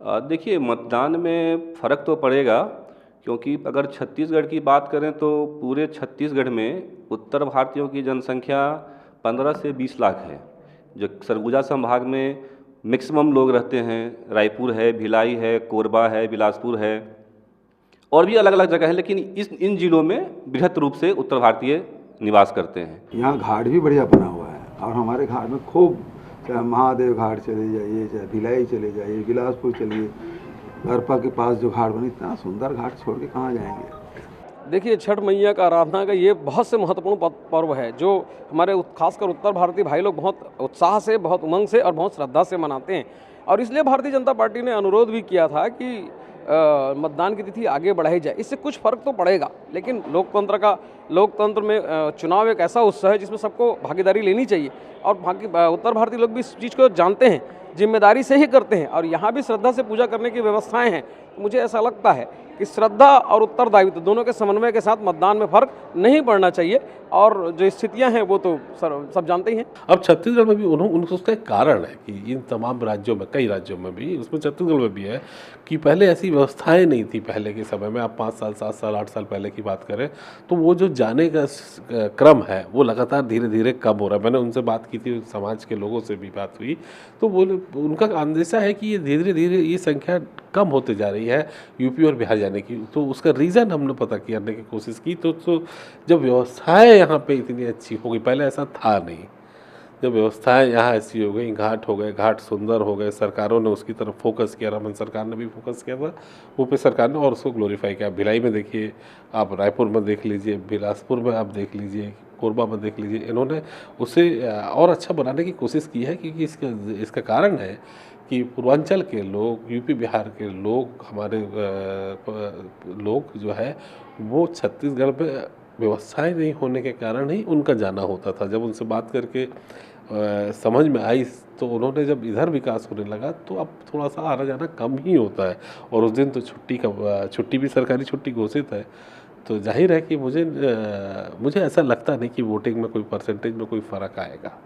देखिए मतदान में फ़र्क तो पड़ेगा क्योंकि अगर छत्तीसगढ़ की बात करें तो पूरे छत्तीसगढ़ में उत्तर भारतीयों की जनसंख्या 15 से 20 लाख है। जो सरगुजा संभाग में मैक्सिमम लोग रहते हैं। रायपुर है, भिलाई है, कोरबा है, बिलासपुर है और भी अलग-अलग जगह है, लेकिन इन ज़िलों में बृहत रूप से उत्तर भारतीय निवास करते हैं। यहाँ घाट भी बढ़िया बना हुआ है और हमारे घाट में खूब, चाहे महादेव घाट चले जाइए, चाहे भिलाई चले जाइए, बिलासपुर चलिए, अरपा के पास जो घाट बनी, इतना सुंदर घाट छोड़ के कहाँ जाएंगे। देखिए, छठ मैया का आराधना का ये बहुत से महत्वपूर्ण पर्व है जो हमारे खासकर उत्तर भारतीय भाई लोग बहुत उत्साह से, बहुत उमंग से और बहुत श्रद्धा से मनाते हैं। और इसलिए भारतीय जनता पार्टी ने अनुरोध भी किया था कि मतदान की तिथि आगे बढ़ाई जाए। इससे कुछ फर्क तो पड़ेगा, लेकिन लोकतंत्र में चुनाव एक ऐसा उत्सव है जिसमें सबको भागीदारी लेनी चाहिए और उत्तर भारतीय लोग भी इस चीज़ को जानते हैं, जिम्मेदारी से ही करते हैं और यहाँ भी श्रद्धा से पूजा करने की व्यवस्थाएं हैं। मुझे ऐसा लगता है कि श्रद्धा और उत्तरदायित्व दोनों के समन्वय के साथ मतदान में फर्क नहीं पड़ना चाहिए और जो स्थितियां हैं वो तो सब जानते ही हैं। अब छत्तीसगढ़ में भी उसका एक कारण है कि इन तमाम राज्यों में, कई राज्यों में भी, उसमें छत्तीसगढ़ में भी है कि पहले ऐसी व्यवस्थाएं नहीं थी। पहले के समय में आप 5 साल, 7 साल, 8 साल पहले की बात करें तो वो जो जाने का क्रम है वो लगातार धीरे धीरे कम हो रहा है। मैंने उनसे बात की थी, समाज के लोगों से भी बात हुई, तो वो उनका अंदेशा है कि ये धीरे धीरे ये संख्या कम होते जा रही है यूपी और बिहार जाने की। तो उसका रीज़न हमने पता करने की कोशिश की तो जब व्यवस्थाएं यहाँ पे इतनी अच्छी हो गई, पहले ऐसा था नहीं, जब व्यवस्थाएं यहाँ ऐसी हो गई, घाट हो गए, घाट सुंदर हो गए, सरकारों ने उसकी तरफ फोकस किया, रमन सरकार ने भी फोकस किया था वो पे सरकार ने और उसको ग्लोरीफाई किया। भिलाई में देखिए आप, रायपुर में देख लीजिए, बिलासपुर में आप देख लीजिए, कोरबा में देख लीजिए, इन्होंने उसे और अच्छा बनाने की कोशिश की है क्योंकि इसका कारण है कि पूर्वांचल के लोग, यूपी बिहार के लोग, हमारे लोग जो है वो छत्तीसगढ़ में व्यवस्थाएं नहीं होने के कारण ही उनका जाना होता था। जब उनसे बात करके समझ में आई तो उन्होंने जब इधर विकास होने लगा तो अब थोड़ा सा आना जाना कम ही होता है और उस दिन तो छुट्टी भी सरकारी छुट्टी घोषित है। तो जाहिर है कि मुझे ऐसा लगता नहीं कि वोटिंग में कोई परसेंटेज में कोई फ़र्क आएगा।